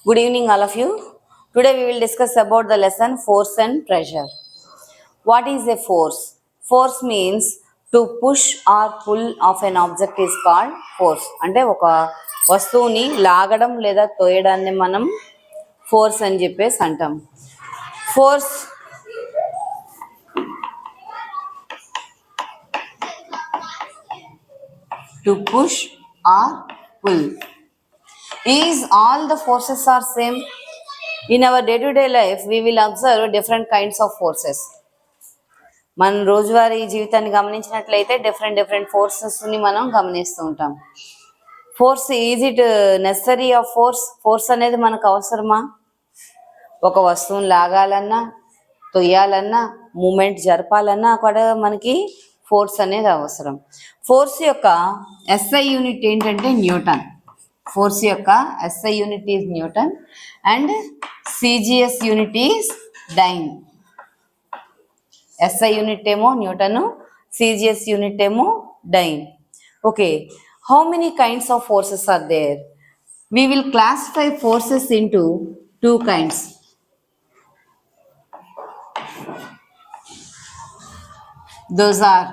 Good evening, all of you. Today we will discuss about the lesson force and pressure. What is a force? Force means to push or pull of an object is called force. అంటే ఒక వస్తువుని లాగడం లేదా తోయడాన్ని మనం force అని చెప్పేసి అంటాం. Force to push or pull. Is all the forces are same? In our day-to-day life, we will observe different kinds of forces. మన రోజువారీ జీవితాన్ని గమనించినట్లయితే డిఫరెంట్ ఫోర్సెస్ని మనం గమనిస్తూ ఉంటాం. Force is it necessary of force అనేది మనకు అవసరమా? ఒక వస్తువుని లాగాలన్నా, తొయ్యాలన్నా, మూమెంట్ జరపాలన్నా కూడా మనకి ఫోర్స్ అనేది అవసరం. ఫోర్స్ యొక్క ఎస్ఐ యూనిట్ ఏంటంటే న్యూటన్. ఫోర్స్ యొక్క SI unit is newton and CGS unit is dyne. SI unit ఏమో న్యూటన్, CGS unit ఏమో డైన్. Okay, how many kinds of forces are there? We will classify forces into two kinds. Those are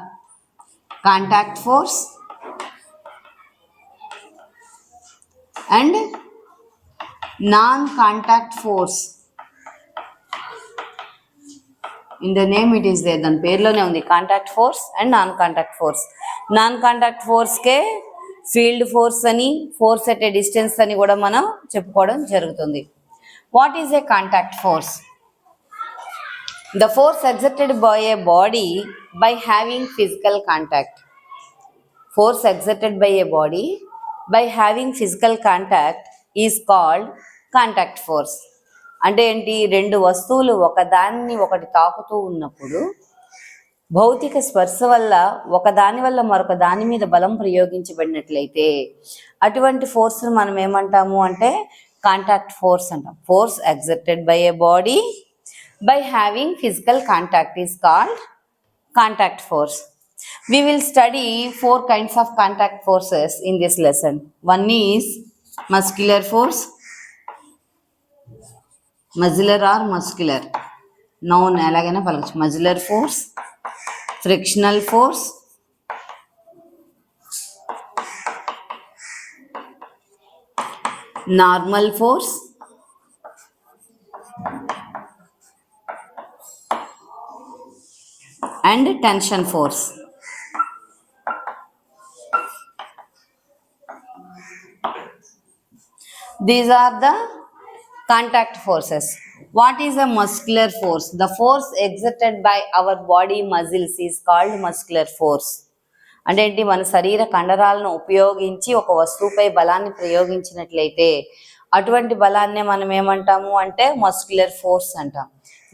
contact force and non-contact force. In the name it is there, దాని పేరులోనే ఉంది contact force and non contact force. Non contact ఫోర్స్కే field force అని, force at a distance అని కూడా మనం చెప్పుకోవడం జరుగుతుంది. What is a contact force? The force exerted by a body by having physical contact. Force exerted by a body by having physical contact is called contact force. అంటే ఏంటి? రెండు వస్తువులు ఒకదాన్ని ఒకటి తాకుతూ ఉన్నప్పుడు భౌతిక స్పర్శ వల్ల ఒకదాని వల్ల మరొక దాని మీద బలం ప్రయోగించబడినట్లయితే అటువంటి ఫోర్స్ను మనం ఏమంటాము అంటే కాంటాక్ట్ ఫోర్స్ అంటాం. Force exerted by a body by having physical contact is called contact force. We will study 4 kinds of contact forces in this lesson. One is muscular force, muscular or muscular, నౌన్ ఎలాగైనా పలకచ్చు. Muscular force, frictional force, normal force, and tension force. These are the contact forces. What is a muscular force? The force exerted by our body muscles is called muscular force. అంటే ఏంటి? మన శరీర కండరాలను ఉపయోగించి ఒక వస్తువుపై బలాన్ని ప్రయోగించినట్లయితే అటువంటి బలాన్నే మనం ఏమంటాము అంటే మస్క్యులర్ ఫోర్స్ అంటాం.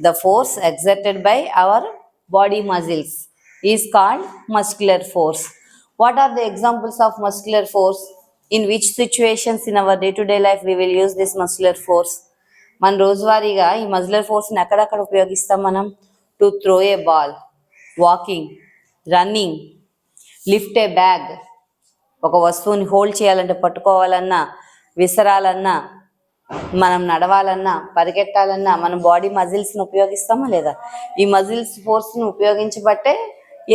The force exerted by our body muscles is called muscular force. What are the examples of muscular force? In which situations in our day-to-day life we will use this muscular force? మన రోజువారీగా ఈ మజిలర్ ఫోర్స్ని ఎక్కడెక్కడ ఉపయోగిస్తాం మనం? To throw A ball, walking, running, lift A bag. ఒక వస్తువుని hold చేయాలంటే, పట్టుకోవాలన్నా, విసరాలన్నా, మనం నడవాలన్నా, పరిగెట్టాలన్నా మన బాడీ మజిల్స్ని ఉపయోగిస్తామా లేదా? ఈ మజిల్స్ ఫోర్స్ని ఉపయోగించబట్టే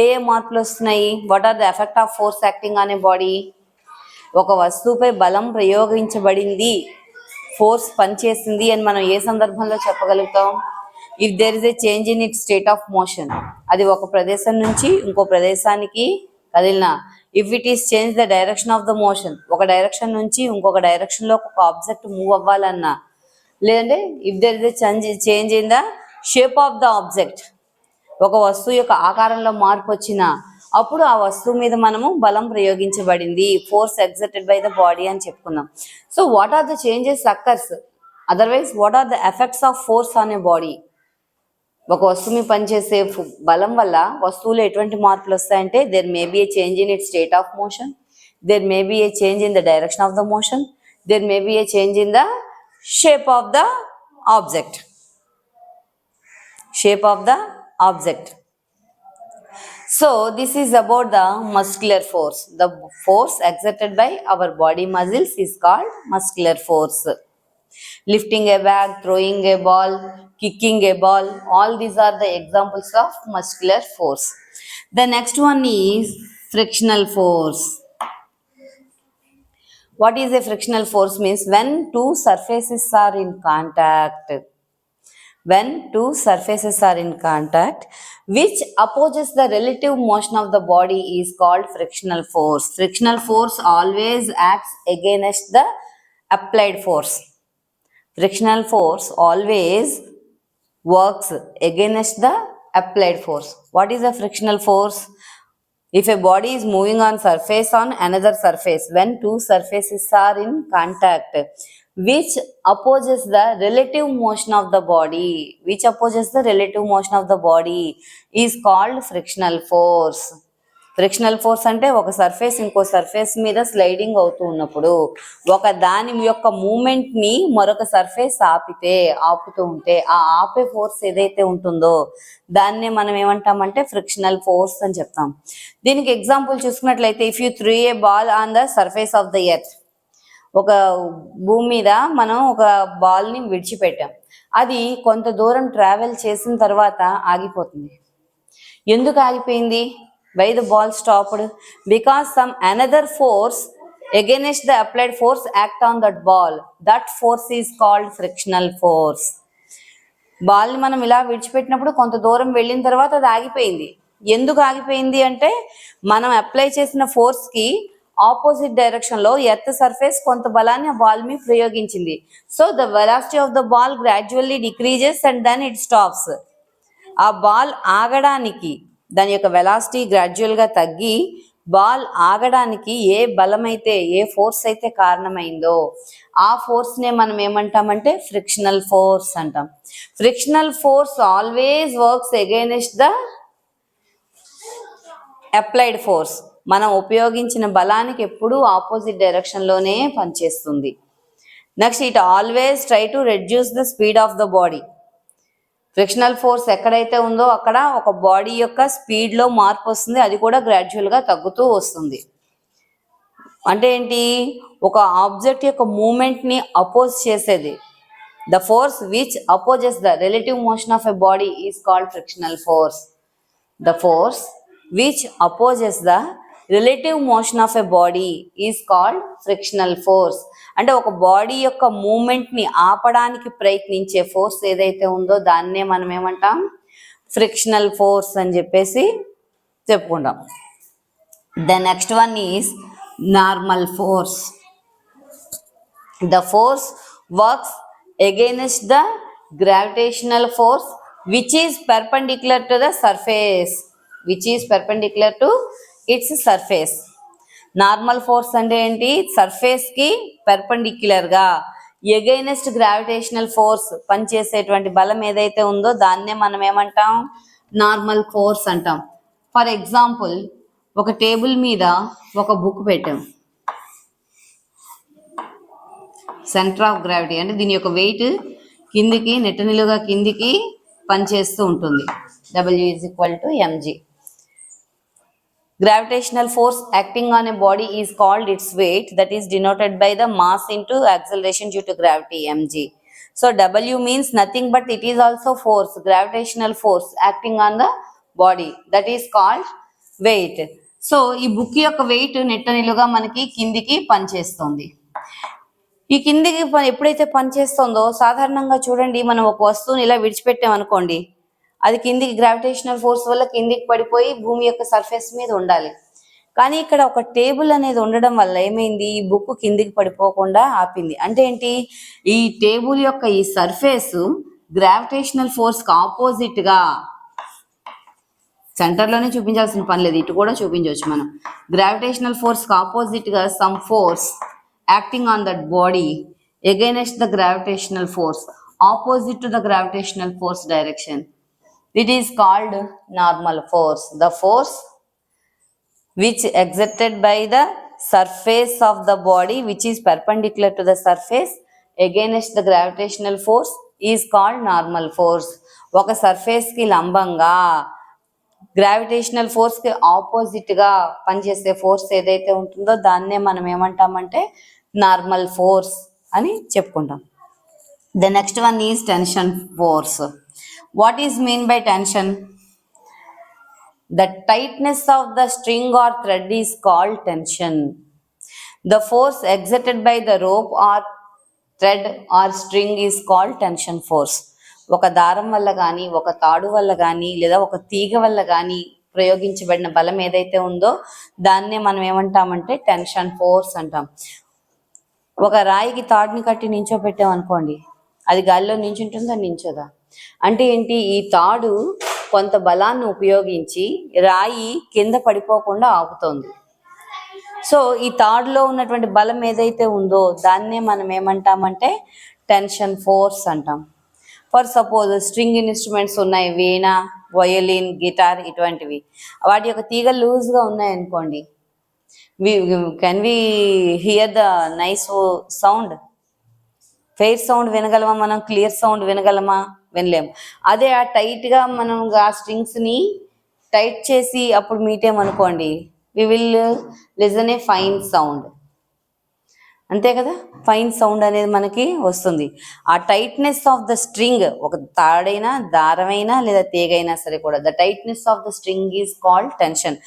ఏ మార్పులు వస్తున్నాయి? What are the effect of force acting on a body? ఒక వస్తువుపై బలం ప్రయోగించబడింది, ఫోర్స్ పనిచేసింది అని మనం ఏ సందర్భంలో చెప్పగలుగుతాం? If there is a change in it state of motion, అది ఒక ప్రదేశం నుంచి ఇంకో ప్రదేశానికి కదిలినా. If it is change the direction of the motion, ఒక డైరెక్షన్ నుంచి ఇంకొక డైరెక్షన్లో ఒక ఆబ్జెక్ట్ మూవ్ అవ్వాలన్నా, లేదంటే if there is a change in the shape of the object, ఒక వస్తువు యొక్క ఆకారంలో మార్పు వచ్చినా అప్పుడు ఆ వస్తువు మీద మనము బలం ప్రయోగించబడింది, force exerted by the body అని చెప్పుకున్నాం. So what are the changes occurs? Otherwise what are the effects of force on a body? ఒక వస్తువు మీద పనిచేసే బలం వల్ల వస్తువులో ఎటువంటి మార్పులు వస్తాయంటే there may be a change in it state of motion, there may be a change in the direction of the motion, there may be a change in the shape of the object. Shape of the object. So this is about the muscular force. The force exerted by our body muscles is called muscular force. Lifting a bag, throwing a ball, kicking a ball, all these are the examples of muscular force. The next one is frictional force. What is a frictional force? Means when two surfaces are in contact. When two surfaces are in contact, which opposes the relative motion of the body is called frictional force. Frictional force always acts against the applied force. Frictional force always works against the applied force. What is a frictional force? If a body is moving on surface on another surface, when two surfaces are in contact, which opposes the relative motion of the body, is called frictional force. Frictional force అంటే ఒక surface ఇంకో surface మీద sliding అవుతూ ఉన్నప్పుడు ఒక దాని యొక్క మూమెంట్ని మరొక సర్ఫేస్ ఆపుతూ ఉంటే ఆ ఆపే ఫోర్స్ ఏదైతే ఉంటుందో దాన్నే మనం ఏమంటామంటే ఫ్రిక్షనల్ ఫోర్స్ అని చెప్తాం. దీనికి ఎగ్జాంపుల్ చూసుకున్నట్లయితే, if you through a ball on the surface of the earth, ఒక భూమి మీద మనం ఒక బాల్ని విడిచిపెట్టాం, అది కొంత దూరం ట్రావెల్ చేసిన తర్వాత ఆగిపోతుంది. ఎందుకు ఆగిపోయింది? Why the ball stopped? Because some another force against the applied force act on that ball. That force is called frictional force. బాల్ని మనం ఇలా విడిచిపెట్టినప్పుడు కొంత దూరం వెళ్ళిన తర్వాత అది ఆగిపోయింది. ఎందుకు ఆగిపోయింది అంటే మనం అప్లై చేసిన ఫోర్స్కి ఆపోజిట్ డైరెక్షన్లో ఎర్త్ సర్ఫేస్ కొంత బలాన్ని ఆ బాల్ మీద ప్రయోగించింది. So the velocity of the ball gradually decreases and then it stops. ఆ బాల్ ఆగడానికి, దాని యొక్క వెలాసిటీ గ్రాడ్యువల్గా తగ్గి బాల్ ఆగడానికి ఏ బలమైతే, ఏ ఫోర్స్ అయితే కారణమైందో ఆ ఫోర్స్నే మనం ఏమంటామంటే ఫ్రిక్షనల్ ఫోర్స్ అంటాం. Frictional force always works against the applied force. మనం ఉపయోగించిన బలానికి ఎప్పుడూ ఆపోజిట్ డైరెక్షన్లోనే పనిచేస్తుంది. Next, it always try to reduce the speed of the body. Frictional force ఎక్కడైతే ఉందో అక్కడ ఒక బాడీ యొక్క స్పీడ్లో మార్పు వస్తుంది, అది కూడా గ్రాడ్యువల్గా తగ్గుతూ వస్తుంది. అంటే ఏంటి? ఒక ఆబ్జెక్ట్ యొక్క మూమెంట్ని అపోజ్ చేసేది. The force which opposes the relative motion of a body is called frictional force. The force which opposes the relative motion of a body is called frictional force. అంటే ఒక బాడీ యొక్క మూమెంట్ని ఆపడానికి ప్రయత్నించే force ఏదైతే ఉందో దాన్నే మనం ఏమంటాం? ఫ్రిక్షనల్ ఫోర్స్ అని చెప్పేసి చెప్పుకుంటాం. The next one is normal force. The force works against the gravitational force which is perpendicular to the surface, it's surface. Normal force అంటే ఏంటి? సర్ఫేస్కి పర్పెండిక్యులర్గా ఎగైనెస్ట్ గ్రావిటేషనల్ ఫోర్స్ పనిచేసేటువంటి బలం ఏదైతే ఉందో దాన్నే మనం ఏమంటాం? నార్మల్ ఫోర్స్ అంటాం. ఫర్ ఎగ్జాంపుల్, ఒక టేబుల్ మీద ఒక బుక్ పెట్టాం. సెంటర్ ఆఫ్ గ్రావిటీ అంటే దీని యొక్క వెయిట్ కిందికి నిలువుగా కిందికి పనిచేస్తూ ఉంటుంది. W=mg. Gravitational force acting on a body is called its weight, that is denoted by the mass into acceleration due to gravity, mg. So W means nothing but it is also force, gravitational force acting on the body, that is called weight. So ఈ book యొక్క wait నిలువుగా మనకి కిందికి పనిచేస్తుంది. ఈ కిందికి ఎప్పుడైతే పనిచేస్తుందో, సాధారణంగా చూడండి, మనం ఒక వస్తువుని ఇలా విడిచిపెట్టామనుకోండి, అది కిందికి గ్రావిటేషనల్ ఫోర్స్ వల్ల కిందికి పడిపోయి భూమి యొక్క సర్ఫేస్ మీద ఉండాలి. కానీ ఇక్కడ ఒక టేబుల్ అనేది ఉండడం వల్ల ఏమైంది? ఈ బుక్ కిందికి పడిపోకుండా ఆపింది. అంటే ఏంటి? ఈ టేబుల్ యొక్క ఈ సర్ఫేస్ గ్రావిటేషనల్ ఫోర్స్కి ఆపోజిట్గా, సెంటర్లోనే చూపించాల్సిన పని లేదు, ఇటు కూడా చూపించవచ్చు మనం. గ్రావిటేషనల్ ఫోర్స్కి ఆపోజిట్గా some force acting on that body against the gravitational force, opposite to the gravitational force direction. It is called normal force. The force which exerted by the surface of the body which is perpendicular to the surface against the gravitational force is called normal force. ఒక సర్ఫేస్కి లంబంగా gravitational ఫోర్స్కి ఆపోజిట్గా పనిచేసే force ఏదైతే ఉంటుందో దాన్నే మనం ఏమంటామంటే normal force అని చెప్పుకుంటాం. The next one is tension force. What is mean by tension? The tightness of the string or thread is called tension. The force exerted by the rope or thread or string is called tension force. ఒక దారం వల్ల కానీ ఒక తాడు వల్ల కానీ లేదా ఒక తీగ వల్ల కానీ ప్రయోగించబడిన బలం ఏదైతే ఉందో దాన్నే మనం ఏమంటామంటే టెన్షన్ ఫోర్స్ అంటాం. ఒక రాయికి తాడుని కట్టి నించోపెట్టాం అనుకోండి, అది గాలిలో నించుంటుందా, నించోదా? అంటే ఏంటి, ఈ తాడు కొంత బలాన్ని ఉపయోగించి రాయి కింద పడిపోకుండా ఆపుతోంది. సో ఈ తాడులో ఉన్నటువంటి బలం ఏదైతే ఉందో దాన్నే మనం ఏమంటామంటే టెన్షన్ ఫోర్స్ అంటాం. ఫర్ సపోజ్ స్ట్రింగ్ ఇన్స్ట్రుమెంట్స్ ఉన్నాయి, వీణ, వయోలిన్, గిటార్, ఇటువంటివి. వాటి యొక్క తీగలు లూజ్గా ఉన్నాయనుకోండి, can we hear the nice sound? Fair sound వినగలమా మనం? క్లియర్ సౌండ్ వినగలమా? వినలేము. అదే ఆ టైట్గా మనం ఆ స్ట్రింగ్స్ని టైట్ చేసి అప్పుడు మీటేమనుకోండి, we will listen a fine sound. అంతే కదా, ఫైన్ సౌండ్ అనేది మనకి వస్తుంది. ఆ టైట్నెస్ ఆఫ్ ద స్ట్రింగ్, ఒక తాడైనా దారమైనా లేదా తీగైనా సరే కూడా, the tightness of the string is called tension.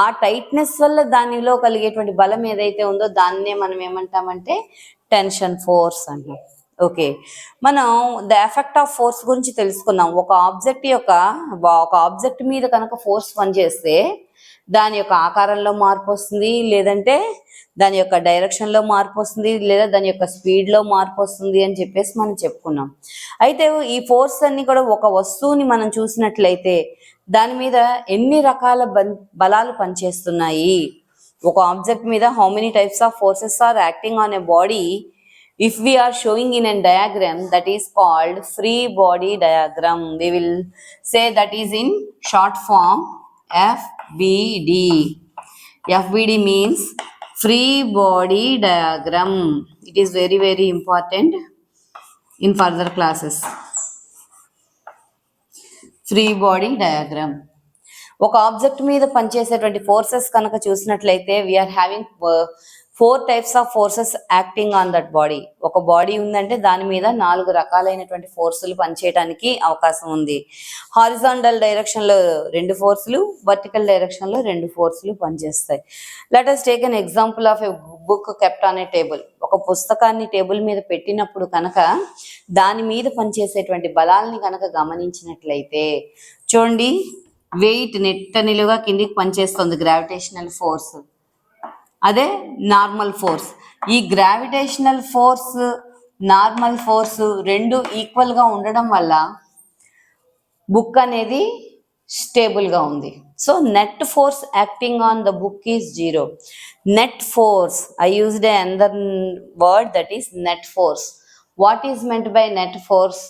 ఆ టైట్నెస్ వల్ల దానిలో కలిగేటువంటి బలం ఏదైతే ఉందో దాన్నే మనం ఏమంటామంటే టెన్షన్ ఫోర్స్ అంటాం. ఓకే, మనం ద ఎఫెక్ట్ ఆఫ్ ఫోర్స్ గురించి తెలుసుకున్నాం. ఒక ఆబ్జెక్ట్ మీద కనుక ఫోర్స్ పనిచేస్తే దాని యొక్క ఆకారంలో మార్పు వస్తుంది, లేదంటే దాని యొక్క డైరెక్షన్లో మార్పు వస్తుంది, లేదా దాని యొక్క స్పీడ్లో మార్పు వస్తుంది అని చెప్పేసి మనం చెప్పుకున్నాం. అయితే ఈ ఫోర్స్ అన్ని కూడా ఒక వస్తువుని మనం చూసినట్లయితే దాని మీద ఎన్ని రకాల బలాలు పనిచేస్తున్నాయి, ఒక ఆబ్జెక్ట్ మీద how many types of forces are acting on a body, if we are showing in a diagram, that is called free body diagram. We will say that is in short form FBD. FBD means free body diagram. It is very, very important in further classes. Free body diagram. ఒక object మీద పనిచేసేటువంటి forces కనుక చూసినట్లయితే we are having 4 types of forces acting on that body. ఒక body ఉందంటే దాని మీద 4 రకాలైనటువంటి ఫోర్సులు పనిచేయడానికి అవకాశం ఉంది. హారిజాంటల్ డైరెక్షన్లో 2 ఫోర్సులు, వర్టికల్ డైరెక్షన్లో 2 ఫోర్సులు పనిచేస్తాయి. Let us take an example of a book kept on a table. ఒక పుస్తకాన్ని టేబుల్ మీద పెట్టినప్పుడు కనుక దాని మీద పనిచేసేటువంటి బలాల్ని కనుక గమనించినట్లయితే చూడండి, వెయిట్ నెట్ట నిలువుగా కిందికి పనిచేస్తుంది, గ్రావిటేషనల్ ఫోర్స్. అదే నార్మల్ ఫోర్స్. ఈ గ్రావిటేషనల్ ఫోర్స్, నార్మల్ ఫోర్స్ రెండు ఈక్వల్గా ఉండడం వల్ల బుక్ అనేది స్టేబుల్గా ఉంది. So net force acting on the book is 0. Net force, I used another word, that is net force. What is meant by net force?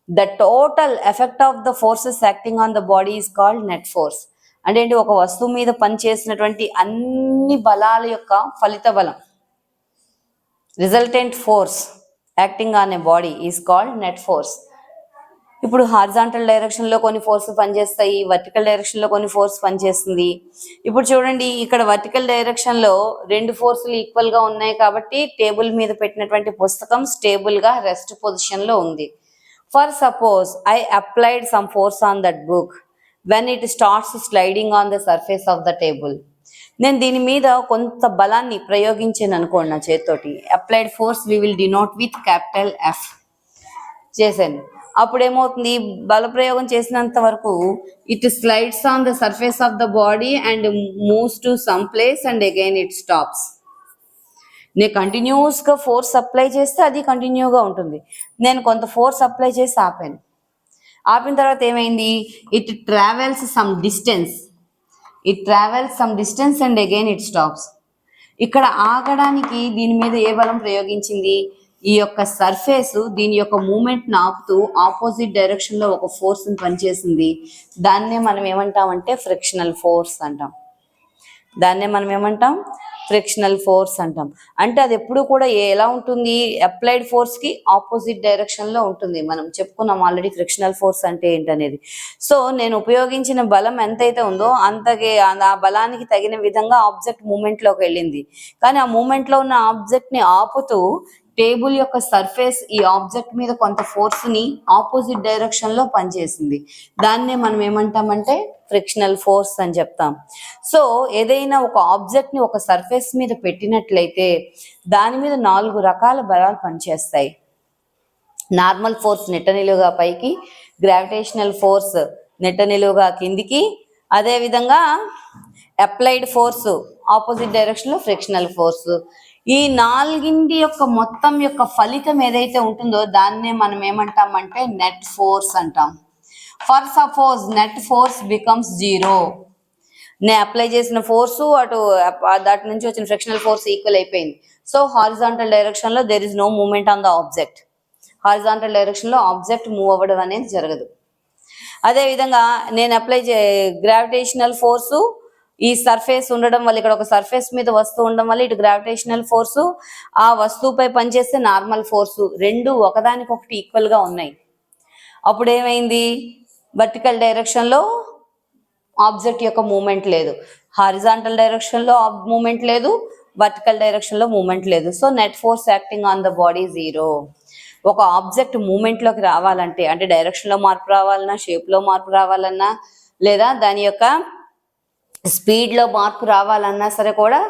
The total effect of the forces acting on the body is called net force. అంటే ఏంటి, ఒక వస్తువు మీద పనిచేసినటువంటి అన్ని బలాల యొక్క ఫలిత బలం, resultant force acting on a body is called net force. ఇప్పుడు హారిజాంటల్ డైరెక్షన్లో కొన్ని ఫోర్స్ పనిచేస్తాయి, వర్టికల్ డైరెక్షన్లో కొన్ని ఫోర్స్ పనిచేస్తుంది. ఇప్పుడు చూడండి, ఇక్కడ వర్టికల్ డైరెక్షన్లో 2 ఫోర్సులు ఈక్వల్గా ఉన్నాయి కాబట్టి టేబుల్ మీద పెట్టినటువంటి పుస్తకం స్టేబుల్గా రెస్ట్ పొజిషన్లో ఉంది. For suppose I applied some force on that book when it starts sliding on the surface of the table. నేను దీని మీద కొంత బలాన్ని ప్రయోగించాను అనుకోండి నా చేతితోటి, applied force we will denote with capital F చేశాను. అప్పుడు ఏమవుతుంది, బల ప్రయోగం చేసినంత వరకు it slides on the surface of the body and moves to some place and again it stops. నేను కంటిన్యూస్గా ఫోర్స్ అప్లై చేస్తే అది కంటిన్యూగా ఉంటుంది. నేను కొంత ఫోర్స్ అప్లై చేసి ఆపాను. ఆపిన తర్వాత ఏమైంది, it travels some distance and again it stops. ఇక్కడ ఆగడానికి దీని మీద ఏ బలం ప్రయోగించింది, ఈ యొక్క సర్ఫేస్ దీని యొక్క మూమెంట్ని ఆపుతూ ఆపోజిట్ డైరెక్షన్లో ఒక ఫోర్స్ని పనిచేసింది. దాన్నే మనం ఏమంటామంటే ఫ్రిక్షనల్ ఫోర్స్ అంటాం. ఫ్రిక్షనల్ ఫోర్స్ అంటాం. అంటే అది ఎప్పుడు కూడా ఎలా ఉంటుంది, అప్లైడ్ ఫోర్స్కి ఆపోజిట్ డైరెక్షన్లో ఉంటుంది. మనం చెప్పుకున్నాం ఆల్రెడీ ఫ్రిక్షనల్ ఫోర్స్ అంటే ఏంటనేది. సో నేను ఉపయోగించిన బలం ఎంతైతే ఉందో ఆ బలానికి తగిన విధంగా ఆబ్జెక్ట్ మూమెంట్లోకి వెళ్ళింది. కానీ ఆ మూమెంట్లో ఉన్న ఆబ్జెక్ట్ని ఆపుతూ టేబుల్ యొక్క సర్ఫేస్ ఈ ఆబ్జెక్ట్ మీద కొంత ఫోర్స్ ని ఆపోజిట్ డైరెక్షన్ లో పనిచేసింది. దాన్నే మనం ఏమంటామంటే ఫ్రిక్షనల్ ఫోర్స్ అని చెప్తాం. సో ఏదైనా ఒక ఆబ్జెక్ట్ ని ఒక సర్ఫేస్ మీద పెట్టినట్లయితే దాని మీద 4 రకాల బలాలు పనిచేస్తాయి. నార్మల్ ఫోర్స్ నిట్టనిలువుగా పైకి, గ్రావిటేషనల్ ఫోర్స్ నిట్టనిలువుగా కిందికి, అదేవిధంగా అప్లైడ్ ఫోర్స్ ఆపోజిట్ డైరెక్షన్ లో ఫ్రిక్షనల్ ఫోర్స్. ఈ 4 యొక్క మొత్తం యొక్క ఫలితం ఏదైతే ఉంటుందో దాన్నే మనం ఏమంటామంటే నెట్ ఫోర్స్ అంటాం. For suppose net force becomes 0, నేను అప్లై చేసిన ఫోర్సు అటు దాటి నుంచి వచ్చిన ఫ్రిక్షనల్ ఫోర్స్ ఈక్వల్ అయిపోయింది. సో హారిజాంటల్ డైరెక్షన్ లో there is no movement on the object. Horizontal direction లో ఆబ్జెక్ట్ మూవ్ అవ్వడం అనేది జరగదు. అదేవిధంగా నేను గ్రావిటేషనల్ ఫోర్సు ఈ సర్ఫేస్ ఉండడం వల్ల, ఇక్కడ ఒక సర్ఫేస్ మీద వస్తువు ఉండడం వల్ల ఇటు గ్రావిటేషనల్ ఫోర్సు ఆ వస్తువుపై పనిచేస్తే నార్మల్ ఫోర్సు రెండు ఒకదానికొకటి ఈక్వల్ గా ఉన్నాయి. అప్పుడు ఏమైంది, వర్టికల్ డైరెక్షన్ లో ఆబ్జెక్ట్ యొక్క మూమెంట్ లేదు, హారిజాంటల్ డైరెక్షన్ లో మూమెంట్ లేదు, వర్టికల్ డైరెక్షన్ లో మూమెంట్ లేదు. So net force acting on the body 0. ఒక ఆబ్జెక్ట్ మూమెంట్ లోకి రావాలంటే, అంటే డైరెక్షన్ లో మార్పు రావాలన్నా, షేప్ లో మార్పు రావాలన్నా, లేదా దాని యొక్క స్పీడ్ లో మార్పు రావాలన్నా సరే కూడా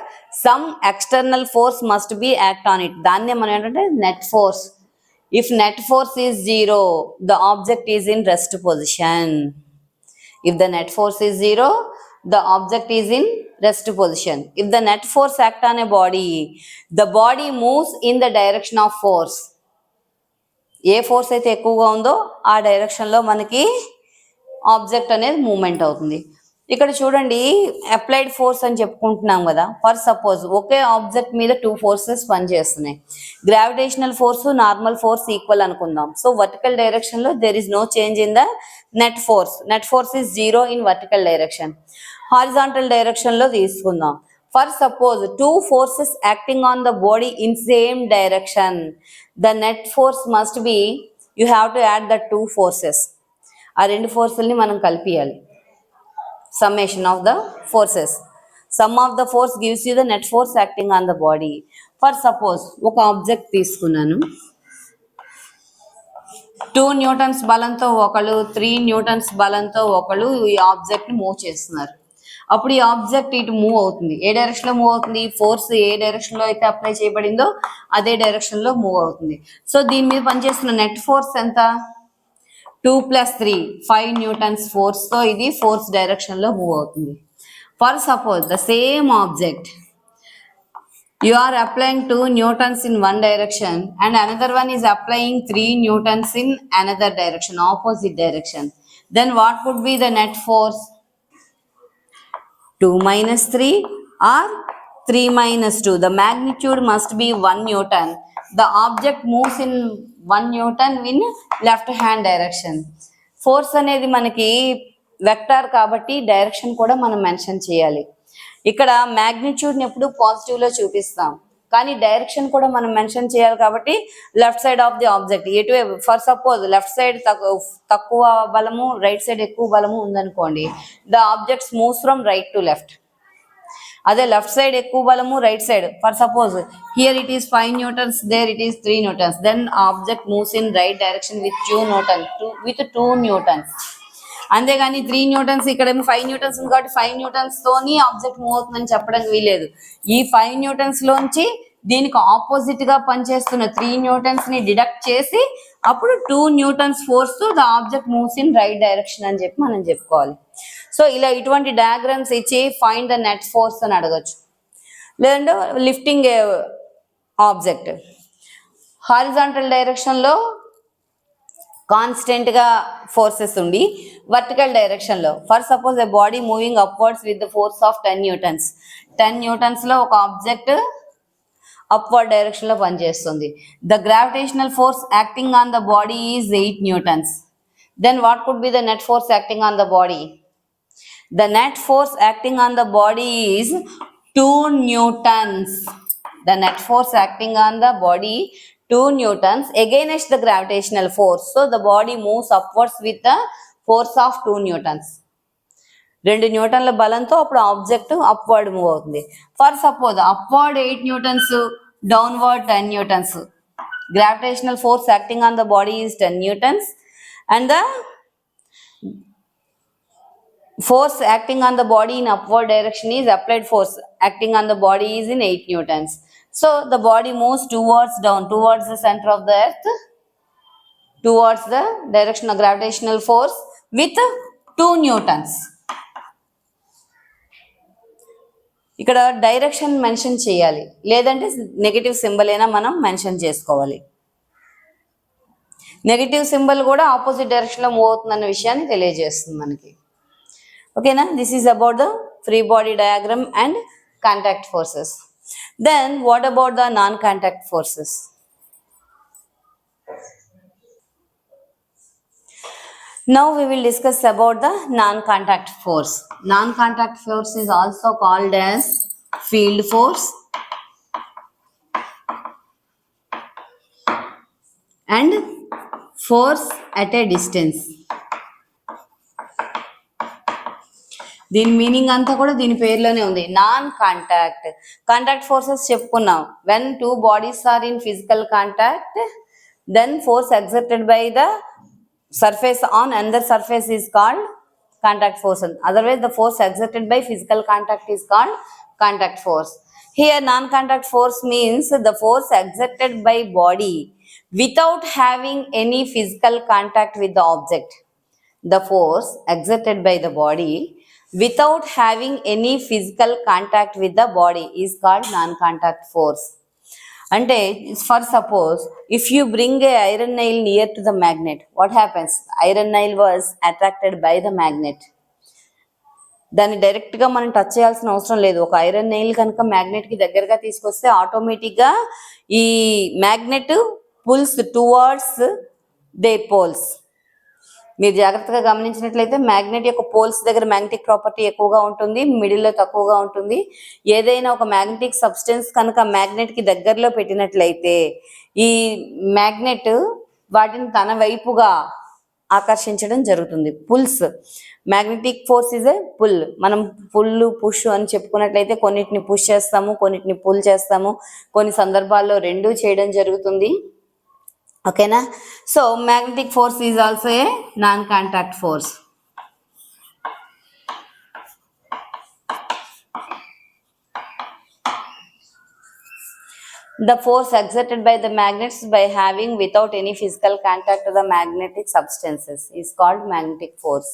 some external force must B act on it. దాన్నే మనం ఏంటంటే net force. If net force is 0, the object is in rest position. If the net force is 0, the object is in rest position. If the net force act on a body, the body moves in the direction of force. A force అయితే ఎక్కువగా ఉందో ఆ direction లో మనకి object అనేది movement అవుతుంది. ఇక్కడ చూడండి, అప్లైడ్ ఫోర్స్ అని చెప్పుకుంటున్నాం కదా. ఫర్ సపోజ్ ఒకే ఆబ్జెక్ట్ మీద 2 ఫోర్సెస్ పనిచేస్తున్నాయి. Gravitational force, normal force equal అనుకుందాం. సో వర్టికల్ డైరెక్షన్ లో there is no change in the net force. Net force is 0 in vertical direction. Horizontal direction లో తీసుకుందాం. For suppose 2 forces acting on the body in same direction, the net force must be, you have to add the 2 forces. ఆ 2 ఫోర్సుల్ని మనం కలిపియాలి. Summation of the forces. Sum of the force gives you the net force acting on the body. For suppose ఒక object తీసుకున్నాను, 2 Newton's బలంతో ఒకళ్ళు, 3 Newton's బలంతో ఒకళ్ళు ఈ ఆబ్జెక్ట్ ని మూవ్ చేస్తున్నారు. అప్పుడు ఈ ఆబ్జెక్ట్ ఇటు మూవ్ అవుతుంది. ఏ డైరెక్షన్ లో మూవ్ అవుతుంది? ఫోర్స్ ఏ డైరెక్షన్ లో అయితే అప్లై చేయబడిందో అదే డైరెక్షన్ లో మూవ్ అవుతుంది. సో దీని మీద పనిచేస్తున్న నెట్ ఫోర్స్ ఎంత? 2 + 3 5 న్యూటన్స్ ఫోర్స్ తో ఇది ఫోర్స్ డైరెక్షన్ లో మూవ్ అవుతుంది. For suppose the same object, you are applying 2 newtons in one direction and another one is applying 3 newtons in another direction, opposite direction. Then what could be the net force? 2 - 3 or 3 - 2. The magnitude must be 1 newton. The object moves in 1 newton in left hand direction. Force అనేది మనకి vector కాబట్టి direction కూడా మనం mention చేయాలి. ఇక్కడ మ్యాగ్నిట్యూడ్ని ఎప్పుడు పాజిటివ్లో చూపిస్తాం, కానీ డైరెక్షన్ కూడా మనం మెన్షన్ చేయాలి కాబట్టి left side of the object ఎటువైపు. ఫర్ సపోజ్ లెఫ్ట్ సైడ్ తక్కువ బలము, రైట్ సైడ్ ఎక్కువ బలము ఉందనుకోండి, the objects moves from right to left. అదే లెఫ్ట్ సైడ్ ఎక్కువ బలము, right side, for suppose here it is 5 newtons, there it is 3 newtons, then object moves in right direction with 2 newtons. అంతేగాని 3 Newton's ఇక్కడేమో 5 Newton's ఉంది కాబట్టి 5 Newton's తోని object move అవుతుందని చెప్పడానికి వీలేదు. ఈ 5 న్యూటన్స్ లోంచి దీనికి ఆపోజిట్ గా పనిచేస్తున్న 3 న్యూటన్స్ ని డిడక్ట్ చేసి అప్పుడు 2 న్యూటన్స్ ఫోర్స్ తో the object moves in right direction అని చెప్పి మనం చెప్పుకోవాలి. సో ఇలా ఇటువంటి డయాగ్రామ్స్ ఇచ్చి ఫైండ్ ద నెట్ ఫోర్స్ అని అడగచ్చు. లేదంటే లిఫ్టింగ్ ఆబ్జెక్ట్ హారిజాంటల్ డైరెక్షన్ లో కాన్స్టెంట్ గా ఫోర్సెస్ ఉండి వర్టికల్ డైరెక్షన్ లో, for suppose a body moving upwards with the force of 10 newtons. 10 newtons లో ఒక ఆబ్జెక్ట్ అప్వర్డ్ డైరెక్షన్ లో పనిచేస్తుంది. The gravitational force acting on the body is 8 newtons. Then what could be the net force acting on the body? The net force acting on the body is 2 newtons. The net force acting on the body 2 newtons against the gravitational force. So the body moves upwards with the force of 2 newtons. 2 న్యూటన్ల బలంతో అప్పుడు object upward move అవుతుంది. For suppose upward 8 newtons, downward 10 newtons. Gravitational force acting on the body is 10 newtons, and the force acting on the body in upward direction is applied force acting on the body is in 8 newtons. So the body moves towards down, towards the center of the earth, towards the direction of gravitational force with 2 newtons. ఇక్కడ direction mention చేయాలి, లేదంటే negative symbol అయినా మనం mention చేసుకోవాలి. Negative symbol కూడా opposite డైరెక్షన్లో move అవుతుందన్న విషయాన్ని తెలియజేస్తుంది మనకి. ఓకేనా? This is about the free body diagram and contact forces. Then what about the non contact forces? Now we will discuss about the non-contact force. Non-contact force is also called as field force and force at a distance. దీని meaning అంతా కూడా దీని పేరులోనే ఉంది, non contact. Contact forces చెప్పుకున్నాం. When two bodies are in physical contact, then force exerted by the surface on another surface is called contact force. Otherwise the force exerted by physical contact is called contact force. Here non-contact force means the force exerted by body without having any physical contact with the object. The force exerted by the body without having any physical contact with the body is called non-contact force. అంటే for suppose if you bring a iron nail near to the magnet, what happens? Iron nail was attracted by the magnet. దాన్ని డైరెక్ట్గా మనం touch చేయాల్సిన అవసరం లేదు. ఒక iron Nile కనుక మ్యాగ్నెట్కి దగ్గరగా తీసుకొస్తే ఆటోమేటిక్గా ఈ magnet pulls towards the poles. మీరు జాగ్రత్తగా గమనించినట్లయితే మ్యాగ్నెట్ యొక్క పోల్స్ దగ్గర మ్యాగ్నెటిక్ ప్రాపర్టీ ఎక్కువగా ఉంటుంది, మిడిల్లో తక్కువగా ఉంటుంది. ఏదైనా ఒక మ్యాగ్నెటిక్ సబ్స్టెన్స్ కనుక మ్యాగ్నెట్కి దగ్గరలో పెట్టినట్లయితే ఈ మ్యాగ్నెట్ వాటిని తన వైపుగా ఆకర్షించడం జరుగుతుంది. Pulls, magnetic force is a pull. మనం పుల్ పుష్ అని చెప్పుకున్నట్లయితే కొన్నిటిని పుష్ చేస్తాము, కొన్నిటిని పుల్ చేస్తాము, కొన్ని సందర్భాల్లో రెండూ చేయడం జరుగుతుంది. ఓకేనా? So magnetic force is also a non contact force. The force exerted by the magnets by having without any physical contact to the magnetic substances is called magnetic force.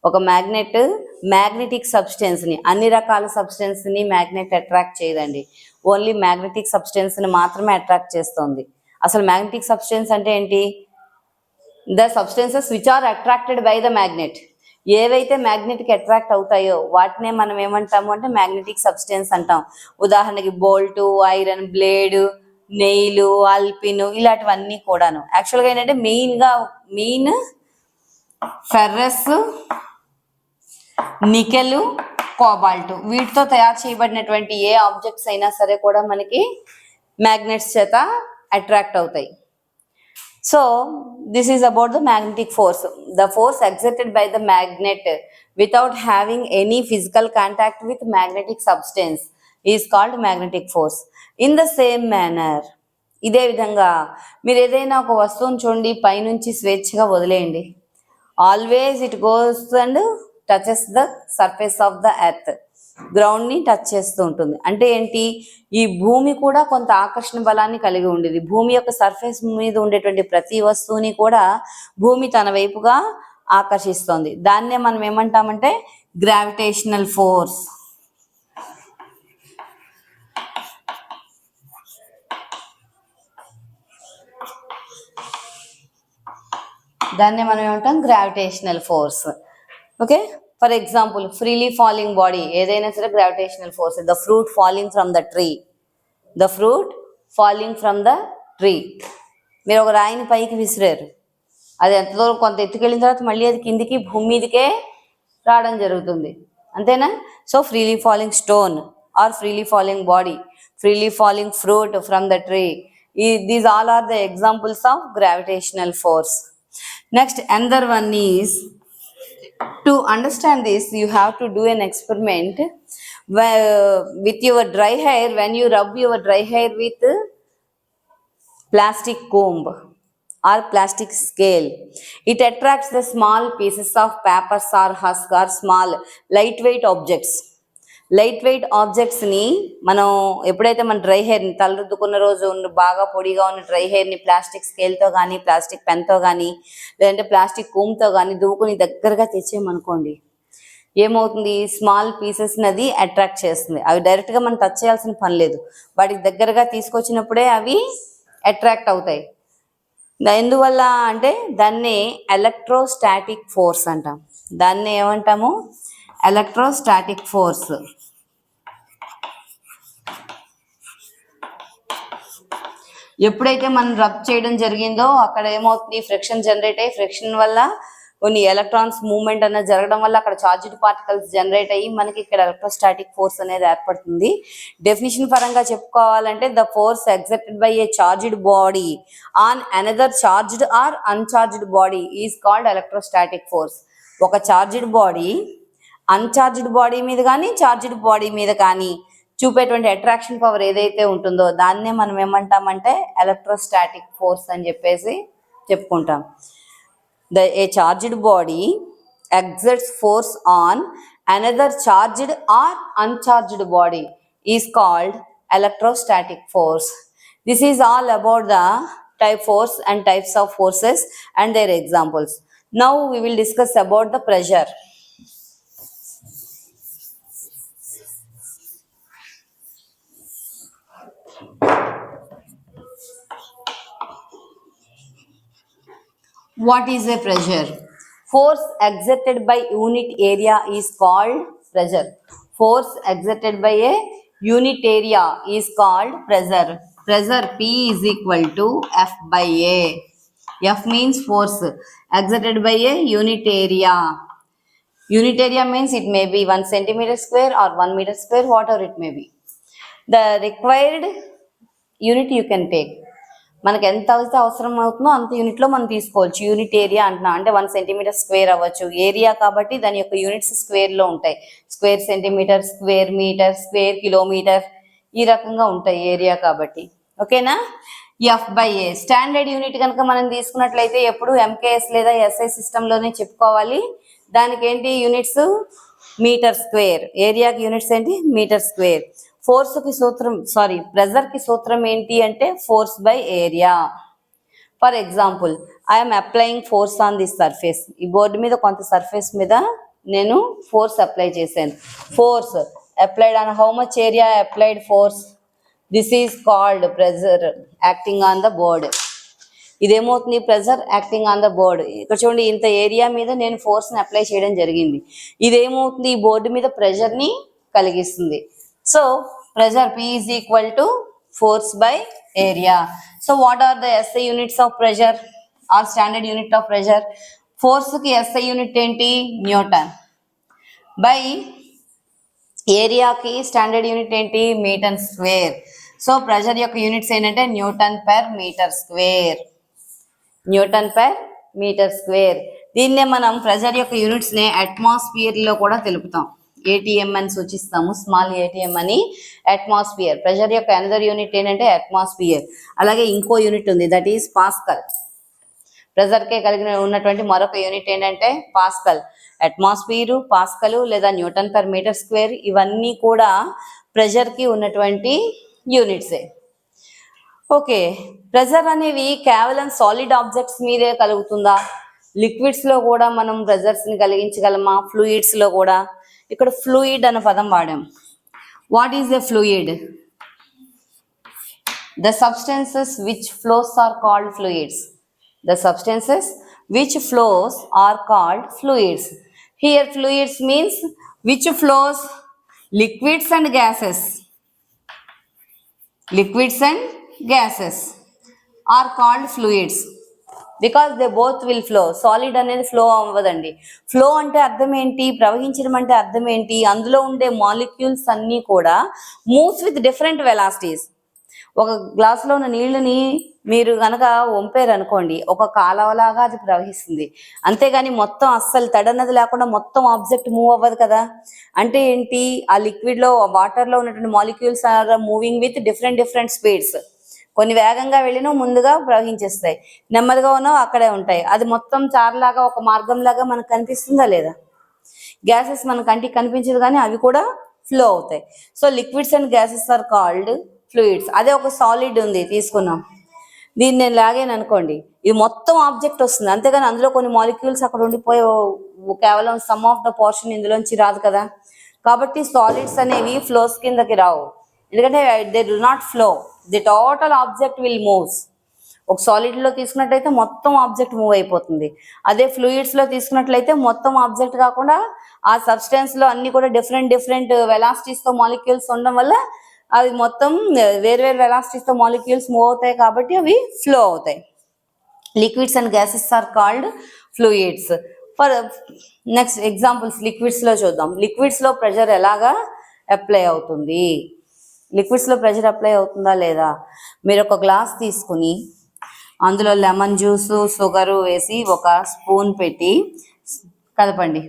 ఒక మ్యాగ్నెటిక్ సబ్స్టెన్స్ని, అన్ని రకాల సబ్స్టెన్స్ని మ్యాగ్నెట్ అట్రాక్ట్ చేయదండి. Only magnetic సబ్స్టెన్స్ని మాత్రమే అట్రాక్ట్ చేస్తుంది. అసలు మ్యాగ్నెటిక్ సబ్స్టెన్స్ అంటే ఏంటి? The substances which are attracted by the magnet. ఏవైతే మ్యాగ్నెట్కి అట్రాక్ట్ అవుతాయో వాటినే మనం ఏమంటాము అంటే మ్యాగ్నెటిక్ సబ్స్టెన్స్ అంటాం. ఉదాహరణకి బోల్టు, ఐరన్, బ్లేడు, నెయిలు, అల్పిన్, ఇలాంటివన్నీ కూడాను. యాక్చువల్గా ఏంటంటే మెయిన్ ఫెర్రస్, నికెలు, కోబాల్ట్, వీటితో తయారు చేయబడినటువంటి ఏ ఆబ్జెక్ట్స్ అయినా సరే కూడా మనకి మ్యాగ్నెట్స్ చేత అట్రాక్ట్ అవుతాయి. So this is about the magnetic force. The force exerted by the magnet without having any physical contact with magnetic substance is called magnetic force. In the same manner, ఇదే విధంగా మీరు ఏదైనా ఒక వస్తువును చూడండి, పైనుంచి స్వేచ్ఛగా వదిలేయండి. Always it goes and touches the surface of the earth. గ్రౌండ్ని టచ్ చేస్తూ ఉంటుంది. అంటే ఏంటి? ఈ భూమి కూడా కొంత ఆకర్షణ బలాన్ని కలిగి ఉండేది. భూమి యొక్క సర్ఫేస్ మీద ఉండేటువంటి ప్రతి వస్తువుని కూడా భూమి తన వైపుగా ఆకర్షిస్తోంది. దాన్నే మనం ఏమంటామంటే గ్రావిటేషనల్ ఫోర్స్. దాన్నే మనం ఏమంటాం gravitational force. Okay? For example freely falling body ఏదైనా సరే gravitational force. The fruit falling from the tree, the fruit falling from the tree. మీరు ఒక రాయిని పైకి విసిరారు, అది ఎంత దూరం కొంత ఎత్తుకెళ్ళిన తర్వాత మళ్ళీ అది కిందికి భూమి మీదకే రావడం జరుగుతుంది, అంతేనా? So freely falling stone or freely falling body, freely falling fruit from the tree, these all are the examples of gravitational force. Next, another one is, to understand this you have to do an experiment with your dry hair. When you rub your dry hair with plastic comb or plastic scale. It attracts the small pieces of papers or husk or small lightweight objects. Light weight ఆబ్జెక్ట్స్ని మనం ఎప్పుడైతే మన dry హెయిర్ని తలరుద్దుకున్న రోజు బాగా పొడిగా ఉన్న dry హెయిర్ని ప్లాస్టిక్ స్కేల్తో కానీ ప్లాస్టిక్ పెన్తో కానీ లేదంటే ప్లాస్టిక్ కూమ్తో కానీ దువ్వుకుని దగ్గరగా తెచ్చేయమనుకోండి, ఏమవుతుంది, స్మాల్ పీసెస్ని అది అట్రాక్ట్ చేస్తుంది. అవి డైరెక్ట్గా మనం టచ్ చేయాల్సిన పని లేదు, వాటికి దగ్గరగా తీసుకొచ్చినప్పుడే అవి అట్రాక్ట్ అవుతాయి. ఎందువల్ల అంటే దాన్ని ఎలక్ట్రోస్టాటిక్ ఫోర్స్ అంటాం. దాన్ని ఏమంటాము? Electrostatic force. ఎప్పుడైతే మనం రబ్ చేయడం జరిగిందో అక్కడ ఏమవుతుంది, ఫ్రిక్షన్ జనరేట్ అయ్యి ఫ్రిక్షన్ వల్ల కొన్ని ఎలక్ట్రాన్స్ మూవ్మెంట్ అనేది జరగడం వల్ల అక్కడ చార్జ్డ్ పార్టికల్స్ జనరేట్ అయ్యి మనకి ఇక్కడ ఎలక్ట్రోస్టాటిక్ ఫోర్స్ అనేది ఏర్పడుతుంది. డెఫినిషన్ పరంగా చెప్పుకోవాలంటే the force exerted by a charged body on another charged or uncharged body is called electrostatic force. ఒక చార్జ్డ్ బాడీ అన్చార్జ్డ్ బాడీ మీద కానీ చార్జ్డ్ బాడీ మీద కానీ చూపేటువంటి అట్రాక్షన్ పవర్ ఏదైతే ఉంటుందో దాన్నే మనం ఏమంటామంటే ఎలక్ట్రోస్టాటిక్ ఫోర్స్ అని చెప్పేసి చెప్పుకుంటాం. A charged body exerts force on another charged or uncharged body is called electrostatic force. This is all about the type force and types of forces and their examples. Now we will discuss about the pressure. What is a pressure? Force exerted by unit area is called pressure. Force exerted by a unit area is called pressure. Pressure P is equal to F by A. F means force exerted by a unit area. Unit area means it may be 1 centimeter square or 1 meter square, whatever it may be. The required unit you can take. మనకు ఎంత అయితే అవసరం అవుతుందో అంత యూనిట్లో మనం తీసుకోవచ్చు. Unit area అంటున్నా అంటే 1 సెంటీమీటర్ స్క్వేర్ అవ్వచ్చు. ఏరియా కాబట్టి దాని యొక్క యూనిట్స్ స్క్వేర్లో ఉంటాయి. Square centimetre, square metre, square kilometre, ఈ రకంగా ఉంటాయి ఏరియా కాబట్టి. ఓకేనా? F by a standard unit కనుక మనం తీసుకున్నట్లయితే ఎప్పుడు ఎంకేఎస్ లేదా ఎస్ఐ సిస్టంలోనే చెప్పుకోవాలి. దానికి ఏంటి యూనిట్స్? Metre square. ఏరియాకి యూనిట్స్ ఏంటి? Metre square. ఫోర్స్కి సూత్రం ప్రెజర్కి సూత్రం ఏంటి అంటే force by area. For example, I'm applying force on this surface. ఈ బోర్డు మీద కొంత సర్ఫేస్ మీద నేను ఫోర్స్ అప్లై చేశాను. Force applied on how much area applied force? This is called pressure acting on the board. ఇదేమవుతుంది? Pressure acting on the board. ఇక్కడ చూడండి, ఇంత ఏరియా మీద నేను ఫోర్స్ని అప్లై చేయడం జరిగింది. ఇదేమవుతుంది? ఈ బోర్డు మీద ప్రెజర్ని కలిగిస్తుంది. So pressure P is equal to force by area. So what are the SI units of pressure or standard unit of pressure? Force ki SI unit enti? Newton. By area ki standard unit enti? Meter square. So pressure yokka units ఏంటంటే Newton per meter square. Newton per meter square. దీన్నే మనం pressure యొక్క units ని atmosphere లో కూడా తెలుపుతాం. ATM అని సూచిస్తాము, small ATM అని. అట్మాస్ఫియర్ ప్రెషర్ యొక్క అనదర్ యూనిట్ ఏంటంటే అట్మాస్ఫియర్. అలాగే ఇంకో యూనిట్ ఉంది, దట్ ఈస్ పాస్కల్. ప్రెషర్కే కలిగిన ఉన్నటువంటి మరొక యూనిట్ ఏంటంటే పాస్కల్. అట్మాస్ఫియరు, పాస్కల్ లేదా న్యూటన్ పర్ మీటర్ స్క్వేర్ ఇవన్నీ కూడా ప్రెషర్కి ఉన్నటువంటి యూనిట్సే. ఓకే, ప్రెషర్ అనేవి కేవలం సాలిడ్ ఆబ్జెక్ట్స్ మీదే కలుగుతుందా? లిక్విడ్స్లో కూడా మనం ప్రెషర్స్ని కలిగించగలమా? ఫ్లూయిడ్స్లో కూడా. ఇక్కడ ఫ్లూయిడ్ అనే పదం వాడాం. What is a fluid? The substances which flows are called fluids. The substances which flows are called fluids. Here fluids means which flows? Liquids and gases. Liquids and gases are called fluids because they both will flow. Solid అనేది flow అవ్వదండి. Flow అంటే అర్థం ఏంటి? ప్రవహించడం అంటే అర్థం ఏంటి? అందులో ఉండే మాలిక్యూల్స్ అన్నీ కూడా మూవ్స్ విత్ డిఫరెంట్ వెలాసిటీస్. ఒక గ్లాసులో ఉన్న నీళ్ళని మీరు కనుక వంపారు అనుకోండి, ఒక కాలవలాగా అది ప్రవహిస్తుంది. అంతేగాని మొత్తం అస్సలు తడన్నది లేకుండా మొత్తం ఆబ్జెక్ట్ మూవ్ అవ్వదు కదా. అంటే ఏంటి? ఆ లిక్విడ్లో వాటర్లో ఉన్నటువంటి molecules are moving with different speeds. కొన్ని వేగంగా వెళ్ళినా ముందుగా ప్రవహించేస్తాయి, నెమ్మదిగా ఉన్నవి అక్కడే ఉంటాయి. అది మొత్తం చారులాగా ఒక మార్గంలాగా మనకు కనిపిస్తుందా లేదా? గ్యాసెస్ మన కంటికి కనిపించదు కానీ అవి కూడా ఫ్లో అవుతాయి. So liquids and gases are called fluids. అదే ఒక సాలిడ్ ఉంది తీసుకున్నాం, దీన్ని నేను లాగాను అనుకోండి, ఇది మొత్తం ఆబ్జెక్ట్ వస్తుంది, అంతేగాని అందులో కొన్ని మాలిక్యూల్స్ అక్కడ ఉండిపోయి కేవలం సమ్ ఆఫ్ ద పోర్షన్ ఇందులోంచి రాదు కదా. కాబట్టి సాలిడ్స్ అనేవి ఫ్లోస్ కిందకి రావు, ఎందుకంటే they do not flow, the total object will moves. ఒక సాలిడ్లో తీసుకున్నట్లయితే మొత్తం ఆబ్జెక్ట్ మూవ్ అయిపోతుంది, అదే ఫ్లూయిడ్స్లో తీసుకున్నట్లయితే మొత్తం ఆబ్జెక్ట్ కాకుండా ఆ సబ్స్టెన్స్లో అన్ని కూడా డిఫరెంట్ వెలాసిటీస్తో మాలిక్యూల్స్ ఉండడం వల్ల అవి మొత్తం వేరు వెలాసిటీస్తో మాలిక్యూల్స్ మూవ్ అవుతాయి కాబట్టి అవి ఫ్లో అవుతాయి. Liquids and gases are called fluids. For next examples లిక్విడ్స్లో చూద్దాం. లిక్విడ్స్లో ప్రెషర్ ఎలాగా అప్లై అవుతుంది? లిక్విడ్స్లో ప్రెషర్ అప్లై అవుతుందా లేదా? మీరు ఒక గ్లాస్ తీసుకుని అందులో లెమన్ జ్యూసు షుగరు వేసి ఒక స్పూన్ పెట్టి కలపండి,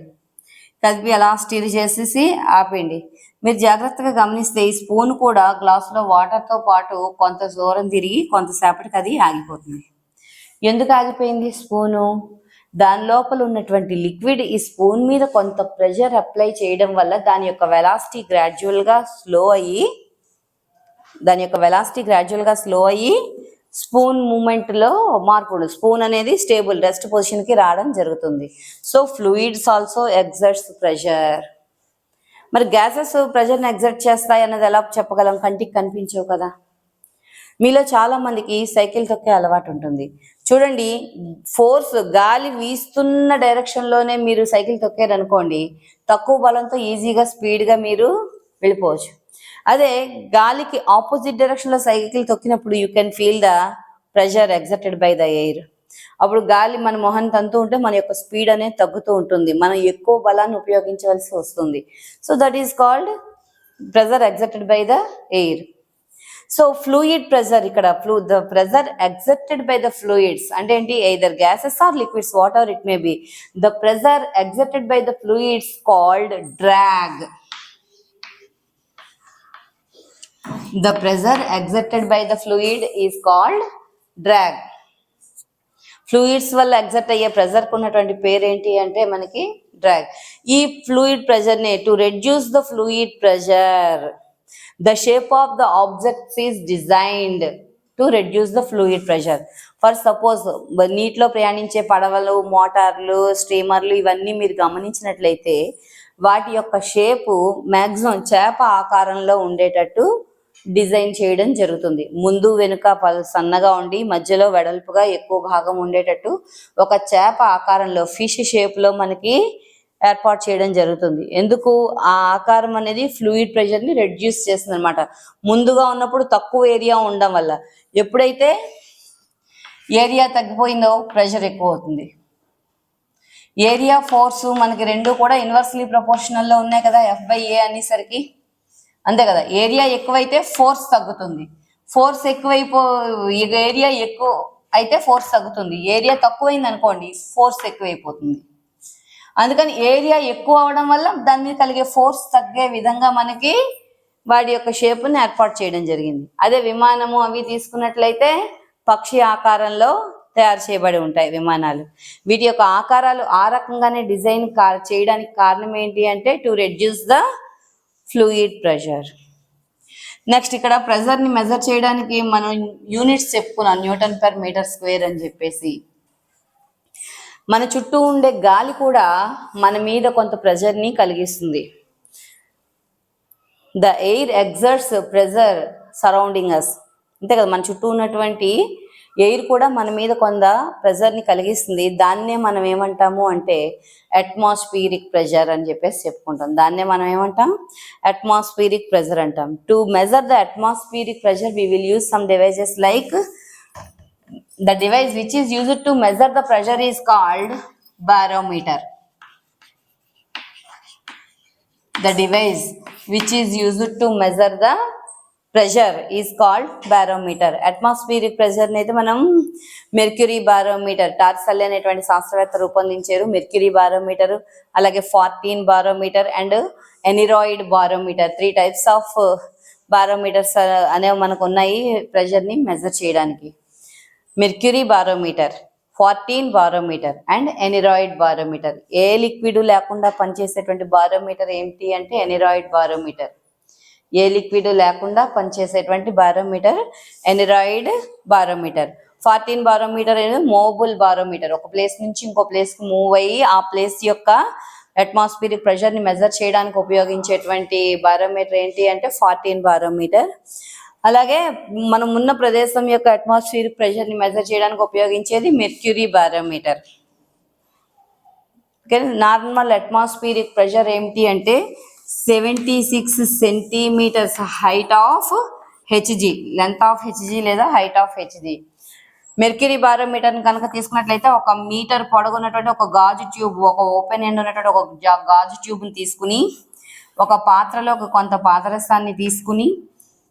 కలిపి అలా స్టిర్ చేసేసి ఆపేయండి. మీరు జాగ్రత్తగా గమనిస్తే ఈ స్పూన్ కూడా గ్లాసులో వాటర్తో పాటు కొంత దూరం తిరిగి కొంతసేపటికి అది ఆగిపోతుంది. ఎందుకు ఆగిపోయింది స్పూను? దాని లోపల ఉన్నటువంటి లిక్విడ్ ఈ స్పూన్ మీద కొంత ప్రెషర్ అప్లై చేయడం వల్ల దాని యొక్క వెలాసిటీ గ్రాడ్యువల్గా స్లో అయ్యి స్పూన్ మూమెంట్లో మార్పు ఉండదు, స్పూన్ అనేది స్టేబుల్ రెస్ట్ పొజిషన్కి రావడం జరుగుతుంది. So fluids also exerts pressure. మరి గ్యాసెస్ ప్రెషర్ని ఎగ్జర్ట్ చేస్తాయి అన్నది ఎలా చెప్పగలం? కంటికి కనిపించవు కదా. మీలో చాలా మందికి సైకిల్ తొక్కే అలవాటు ఉంటుంది. చూడండి, ఫోర్స్ గాలి వీస్తున్న డైరెక్షన్లోనే మీరు సైకిల్ తొక్కారనుకోండి, తక్కువ బలంతో ఈజీగా స్పీడ్గా మీరు వెళ్ళిపోవచ్చు. అదే గాలికి ఆపోజిట్ డైరెక్షన్లో సైకిల్ తొక్కినప్పుడు you can feel the pressure exerted by the air. అప్పుడు గాలి మన మొహం తంతూ ఉంటే మన యొక్క స్పీడ్ అనేది తగ్గుతూ ఉంటుంది, మనం ఎక్కువ బలాన్ని ఉపయోగించవలసి వస్తుంది. So that is called pressure exerted by the air. So fluid pressure, ఇక్కడ the pressure exerted by the fluids అంటే ఏంటి? Either gases or liquids, whatever it may be, the pressure exerted by the fluids called drag. The pressure exerted by the fluid is called drag. Fluids వల్ల exert అయ్యే ప్రెషర్కి ఉన్నటువంటి పేరు ఏంటి అంటే మనకి డ్రాగ్. ఈ ఫ్లూయిడ్ ప్రెషర్ని to reduce the fluid pressure, the shape of the objects is designed to reduce the fluid pressure. For suppose నీటిలో ప్రయాణించే పడవలు, మోటార్లు, స్టీమర్లు ఇవన్నీ మీరు గమనించినట్లయితే వాటి యొక్క షేపు మ్యాక్సిమం చేప ఆకారంలో ఉండేటట్టు డిజైన్ చేయడం జరుగుతుంది. ముందు వెనుక సన్నగా ఉండి మధ్యలో వెడల్పుగా ఎక్కువ భాగం ఉండేటట్టు ఒక చేప ఆకారంలో ఫిష్ షేప్లో మనకి ఏర్పాటు చేయడం జరుగుతుంది. ఎందుకు? ఆ ఆకారం అనేది ఫ్లూయిడ్ ప్రెషర్ని రెడ్యూస్ చేస్తుంది అనమాట. ముందుగా ఉన్నప్పుడు తక్కువ ఏరియా ఉండడం వల్ల, ఎప్పుడైతే ఏరియా తగ్గిపోయిందో ప్రెషర్ ఎక్కువ అవుతుంది. ఏరియా ఫోర్సు మనకి రెండు కూడా ఇన్వర్స్లీ ప్రపోర్షనల్లో ఉన్నాయి కదా, F/A అనేసరికి, అంతే కదా. ఏరియా ఎక్కువైతే ఫోర్స్ తగ్గుతుంది, ఫోర్స్ ఏరియా ఎక్కువ అయితే ఫోర్స్ తగ్గుతుంది, ఏరియా తక్కువైంది అనుకోండి ఫోర్స్ ఎక్కువైపోతుంది. అందుకని ఏరియా ఎక్కువ అవడం వల్ల దాని మీద కలిగే ఫోర్స్ తగ్గే విధంగా మనకి వాటి యొక్క షేప్ని ఏర్పాటు చేయడం జరిగింది. అదే విమానము అవి తీసుకున్నట్లయితే పక్షి ఆకారంలో తయారు చేయబడి ఉంటాయి విమానాలు. వీటి యొక్క ఆకారాలు ఆ రకంగానే డిజైన్ చేయడానికి కారణం ఏంటి అంటే to reduce the fluid pressure. Next ఇక్కడ ప్రెషర్ని మెజర్ చేయడానికి మనం యూనిట్స్ చెప్పుకున్నాం, న్యూటన్ పర్ మీటర్ స్క్వేర్ అని చెప్పేసి. మన చుట్టూ ఉండే గాలి కూడా మన మీద కొంత ప్రెషర్ని కలిగిస్తుంది. The air exerts pressure surrounding us, అంతే కదా. మన చుట్టూ ఉన్నటువంటి ఎయిర్ కూడా మన మీద కొంత ప్రెషర్ని కలిగిస్తుంది. దాన్నే మనం ఏమంటాము అంటే అట్మాస్ఫియరిక్ ప్రెషర్ అని చెప్పేసి చెప్పుకుంటాం. దాన్నే మనం ఏమంటాం? అట్మాస్ఫియరిక్ ప్రెషర్ అంటాం. To measure the atmospheric pressure we will use some devices like the device which is used to measure the pressure is called barometer. The device which is used to measure the pressure is called barometer. Atmospheric ప్రెషర్ని అయితే మనం mercury barometer, tarsal అనేటువంటి శాస్త్రవేత్త రూపొందించారు mercury barometer, అలాగే 14 barometer and aneroid barometer. 3 types of barometers అనేవి మనకు ఉన్నాయి ప్రెషర్ని మెజర్ చేయడానికి. Mercury barometer, 14 barometer and aneroid barometer. ఏ లిక్విడ్ లేకుండా పనిచేసేటువంటి బారోమీటర్ ఏంటి అంటే ఎనిరాయిడ్ బారోమీటర్. ఏ లిక్విడ్ లేకుండా పనిచేసేటువంటి బారోమీటర్ ఎనిరాయిడ్ బారోమీటర్. 14 బారోమీటర్ అనేది మూవబుల్ బారోమీటర్. ఒక ప్లేస్ నుంచి ఇంకో ప్లేస్కి మూవ్ అయ్యి ఆ ప్లేస్ యొక్క అట్మాస్ఫియరిక్ ప్రెషర్ని మెజర్ చేయడానికి ఉపయోగించేటువంటి బారోమీటర్ ఏంటి అంటే 14 బారోమీటర్. అలాగే మనం ఉన్న ప్రదేశం యొక్క అట్మాస్ఫియరిక్ ప్రెషర్ని మెజర్ చేయడానికి ఉపయోగించేది mercury barometer. Okay, normal atmospheric pressure ఏమిటి అంటే 76 centimetres height of Hg, length of Hg లేదా హైట్ ఆఫ్ హెచ్జి. మెర్క్యూరీ బారోమీటర్ని కనుక తీసుకున్నట్లయితే 1 మీటర్ పొడవు ఉన్నటువంటి ఒక గాజు ట్యూబ్, ఒక ఓపెన్ ఎండ్ ఉన్నటువంటి ఒక గాజు ట్యూబ్ని తీసుకుని ఒక పాత్రలో కొంత పాదరసాన్ని తీసుకుని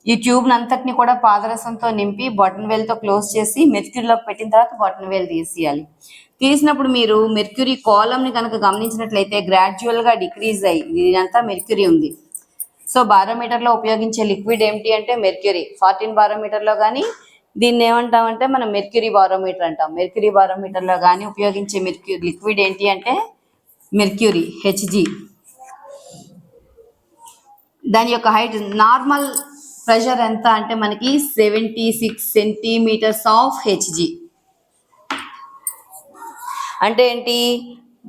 ఈ ట్యూబ్ని అంతటిని కూడా పాదరసంతో నింపి బటన్ వేల్తో క్లోజ్ చేసి మెర్క్యూరీలోకి పెట్టిన తర్వాత బటన్ వేల్ తీసేయాలి. తీసినప్పుడు మీరు మెర్క్యూరీ కాలంని కనుక గమనించినట్లయితే గ్రాడ్యువల్గా డిక్రీజ్ అయ్యి ఇదంతా మెర్క్యూరీ ఉంది. సో బారోమీటర్లో ఉపయోగించే లిక్విడ్ ఏమిటి అంటే మెర్క్యూరీ. 14 బారోమీటర్లో కానీ దీన్ని ఏమంటామంటే మనం మెర్క్యూరీ బారోమీటర్ అంటాం. మెర్క్యూరీ బారోమీటర్లో కానీ ఉపయోగించే లిక్విడ్ ఏంటి అంటే మెర్క్యూరీ, హెచ్జి. దాని యొక్క హైట్ నార్మల్ ప్రెషర్ ఎంత అంటే మనకి 76 సెంటీమీటర్స్ ఆఫ్ హెచ్జి. అంటే ఏంటి,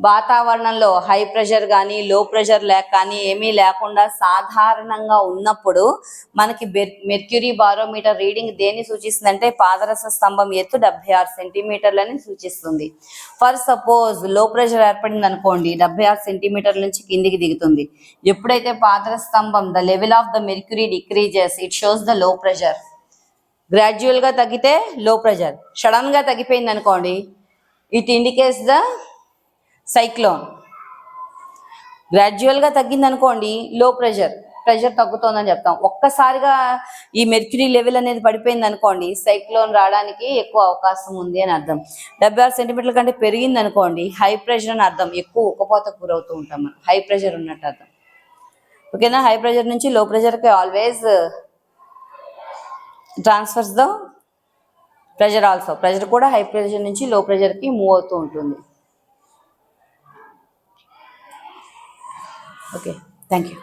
వాతావరణంలో హై ప్రెషర్ కానీ లో ప్రెషర్ కానీ ఏమీ లేకుండా సాధారణంగా ఉన్నప్పుడు మనకి మెర్క్యూరీ బారోమీటర్ రీడింగ్ దేన్ని సూచిస్తుంది అంటే పాదరస స్తంభం ఎత్తు 76 సెంటీమీటర్లని సూచిస్తుంది. ఫర్ సపోజ్ లో ప్రెషర్ ఏర్పడింది అనుకోండి, 76 సెంటీమీటర్ల నుంచి కిందికి దిగుతుంది. ఎప్పుడైతే పాదరస స్తంభం the level of the mercury decreases it shows the low pressure. గ్రాడ్యువల్గా తగ్గితే లో ప్రెషర్, సడన్గా తగ్గిపోయింది అనుకోండి ఇట్ ఇండికేట్స్ ద సైక్లోన్. గ్రాడ్యువల్గా తగ్గింది అనుకోండి లో ప్రెషర్ తగ్గుతోందని చెప్తాం. ఒక్కసారిగా ఈ మెర్క్యూరీ లెవెల్ అనేది పడిపోయింది అనుకోండి సైక్లోన్ రావడానికి ఎక్కువ అవకాశం ఉంది అని అర్థం. 76 సెంటీమీటర్ల కంటే పెరిగింది అనుకోండి హై ప్రెషర్ అని అర్థం, ఎక్కువ ఉక్కపోతకు గురవుతూ ఉంటాం మనం, హై ప్రెషర్ ఉన్నట్టు అర్థం. ఓకేనా, హై ప్రెషర్ నుంచి లో ప్రెషర్కి always transfers the pressure also. Pressure కూడా హై ప్రెషర్ నుంచి లో ప్రెషర్కి మూవ్ అవుతూ ఉంటుంది. Okay, thank you.